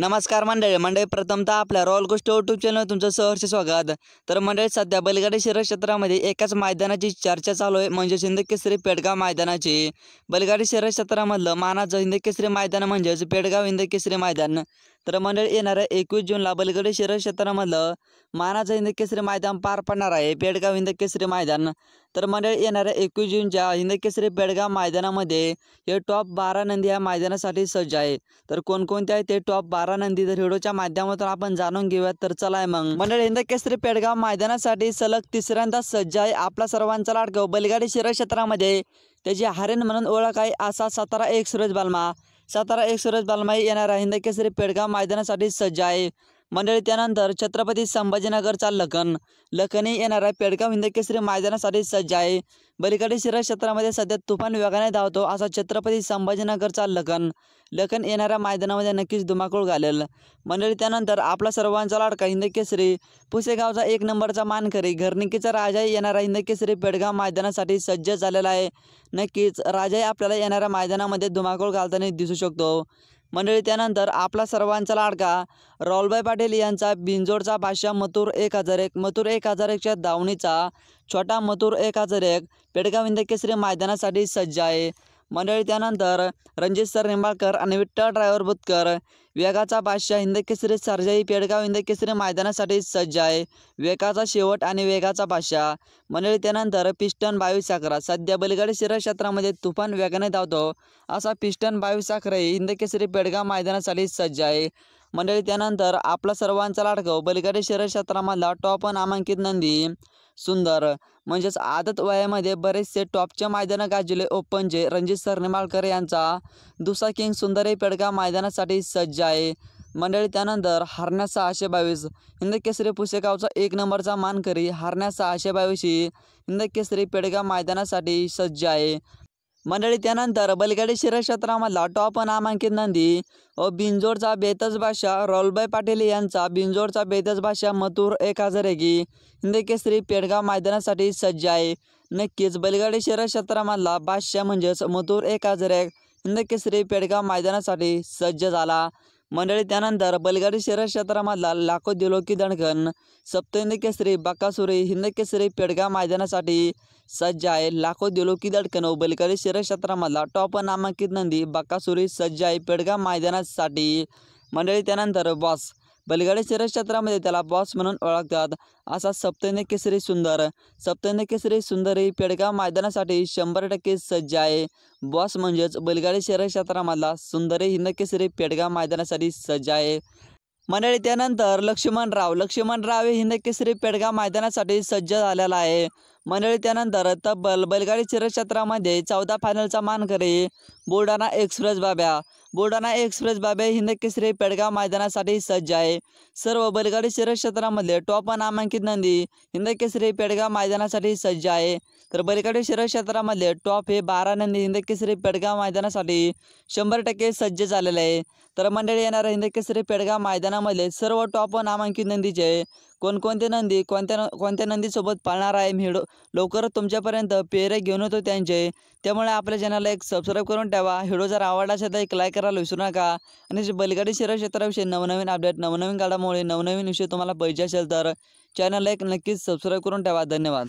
नमस्कार मंडळी प्रथमतः आपल्या रॉयल गोष्ट यूट्यूब चॅनल तुमचं सहर्ष स्वागत। तर मंडळी सध्या बैलगाडी शर्यत क्षेत्रामध्ये एकाच मैदानाची चर्चा चालू आहे, म्हणजे हिंदकेसरी पेडगाव मैदानाची। बैलगाडी शर्यत क्षेत्रामधलं मानाचं हिंदकेसरी मैदान म्हणजेच पेडगाव हिंदकेसरी मैदान। तर मंडळी येणाऱ्या 21 जूनला बैलगाडी शर्यत क्षेत्रामधलं मानाचं हिंदकेसरी मैदान पार पडणार आहे, पेडगाव हिंदकेसरी मैदान। तर मंडळी येणाऱ्या 21 जूनच्या हिंदकेसरी पेडगाव मैदानामध्ये हे टॉप 12 नंदी या मैदानासाठी सज्ज आहे। तर कोणकोणते आहे ते टॉप 12 नंदी तर व्हिडिओच्या माध्यमातून आपण जाणून घेऊयात। तर चला मग मंडळी, हिंदकेसरी पेडगाव मैदानासाठी सलग तिसऱ्यांदा सज्ज आहे आपला सर्वांचा लाडका बैलगाडी शर्यत क्षेत्रामध्ये त्याची हरिण म्हणून ओळख आहे असा 17 सूरज बालमा। 17 सूरज बालमा येणाऱ्या हिंदकेसरी पेडगाव मैदानासाठी सज्ज आहे। मंडळी त्यानंतर छत्रपती संभाजीनगरचा लखनही येणाऱ्या पेडगाव हिंदकेसरी मैदानासाठी सज्ज आहे। बैलगाडी शर्यत क्षेत्रामध्ये सध्या तुफान वेगाने धावतो असा छत्रपती संभाजीनगरचा लखन येणाऱ्या मैदानामध्ये नक्कीच धुमाकूळ घालेल। मंडळी त्यानंतर आपला सर्वांचा लाडका हिंदकेसरी पुसेगावचा 1 नंबरचा मानकरी घरणिकीचा राजा येणाऱ्या हिंदकेसरी पेडगाव मैदानासाठी सज्ज झालेला आहे। नक्कीच राजाही आपल्याला येणाऱ्या मैदानामध्ये धुमाकूळ घालताना दिसू शकतो। मंडळी त्यानंतर आपला सर्वांचा लाडका राहुलभाई पाटील यांचा बिंजोडचा बादशाह मथुर 1001च्या दावणीचा छोटा मथुर 1001 पेडगाव हिंदकेसरी मैदानासाठी सज्ज आहे। मंडळी त्यानंतर रणजित सर निंबाळकर आणि विठ्ठल ड्रायव्हर बुतकर वेगाचा बादशाह हिंदकेसरी सर्जाई पेडगाव हिंदकेसरी मैदानासाठी सज्ज आहे। वेगाचा शेवट आणि वेगाचा बादशाह। मंडळी त्यानंतर पिस्टन 2211 सध्या बैलगाडी शर्यत क्षेत्रामध्ये तुफान वेगाने धावतो असा पिस्टन 2211 हिंदकेसरी पेडगाव मैदानासाठी सज्ज आहे। मंडळी त्यानंतर आपला सर्वांचा लाडका बैलगाडी शर्यत क्षेत्रामधला टॉप नामांकित नंदी सुंदर, म्हणजेच आदत वयामध्ये बरेचसे टॉपचे मैदान गाजले ओपनचे रणजित सर निंबाळकर यांचा दुसरा किंग सुंदर पेडगाव मैदानासाठी सज्ज आहे। मंडळी त्यानंतर हरण्या 622 हिंदकेसरी पुसेगावचा 1 नंबरचा मानकरी हरण्या 622 हिंदकेसरी पेडगाव मैदानासाठी सज्ज आहे। मंडळी त्यानंतर बैलगाडी शर्यत क्षेत्रामधला टॉप नामांकित नंदी बिंजोडचा बेतज बादशाह राहुलभाई पाटील यांचा बिंजोडचा बेतज बादशाह मथुर 1001 हिंदकेसरी पेडगाव मैदानासाठी सज्ज आहे। नक्कीच बैलगाडी शर्यत क्षेत्रामधला बादशाह म्हणजेच मथुर 1001 हिंदकेसरी पेडगाव मैदानासाठी सज्ज झाला। मंडळी त्यानंतर बैलगाडी शर्यत क्षेत्रामधला लाखो दिलो की धडकन सप्त हिंदकेसरी बकासुरी हिंदकेसरी पेडगाव मैदानासाठी सज्ज आहे। लाखो दिलो की धडकन बैलगाडी शर्यत क्षेत्रामधला टॉप नामांकित नंदी बकासुरी सज्ज आहे पेडगाव मैदानासाठी। मंडळी त्यानंतर बॉस बैलगाडी शर्यत क्षेत्रामध्ये त्याला बॉस म्हणून ओळखतात असा सप्त हिंदकेसरी सुंदर ही पेडगाव मैदानासाठी 100% सज्ज आहे। बॉस म्हणजेच बैलगाडी शर्यत क्षेत्रामधला सुंदर हिंदकेसरी पेडगाव मैदानासाठी सज्ज आहे। मंडळी त्यानंतर लक्ष्मणराव हे हिंदकेसरी पेडगाव मैदानासाठी सज्ज झालेला आहे। मंडळी त्यानंतर तब्बल बैलगाडी शर्यत क्षेत्रामध्ये 14 फायनलचा मानकरी बुलढाणा एक्सप्रेस बाब्या हिंदकेसरी पेडगाव मैदानासाठी सज्ज आहे। सर्व बैलगाडी शर्यत क्षेत्रामधले टॉप नामांकित नंदी हिंदकेसरी पेडगाव मैदानासाठी सज्ज आहे। तर बैलगाडी शर्यत क्षेत्रामधले टॉप हे 12 नंदी हिंदकेसरी पेडगाव मैदानासाठी 100% सज्ज झालेले आहे। तर मंडळी येणाऱ्या हिंदकेसरी पेडगाव मैदानामधले सर्व टॉप नामांकित नंदीचे कोणकोणते नंदी कोणत्या नंदीसोबत पाळणार आहे मी लवकरच तुमच्यापर्यंत पेरे घेऊन येतो त्यांचे। त्यामुळे आपल्या चॅनलला एक सबस्क्राईब करून ठेवा। व्हिडिओ जर आवडला असेल तर एक लाईक करायला विसरू नका। आणि बैलगाडी शर्यत क्षेत्राविषयी नवनवीन अपडेट नवनवीन घडामोडी नवनवीन विषय तुम्हाला पाहिजे असेल तर चॅनलला एक नक्कीच सबस्क्राईब करून ठेवा। धन्यवाद।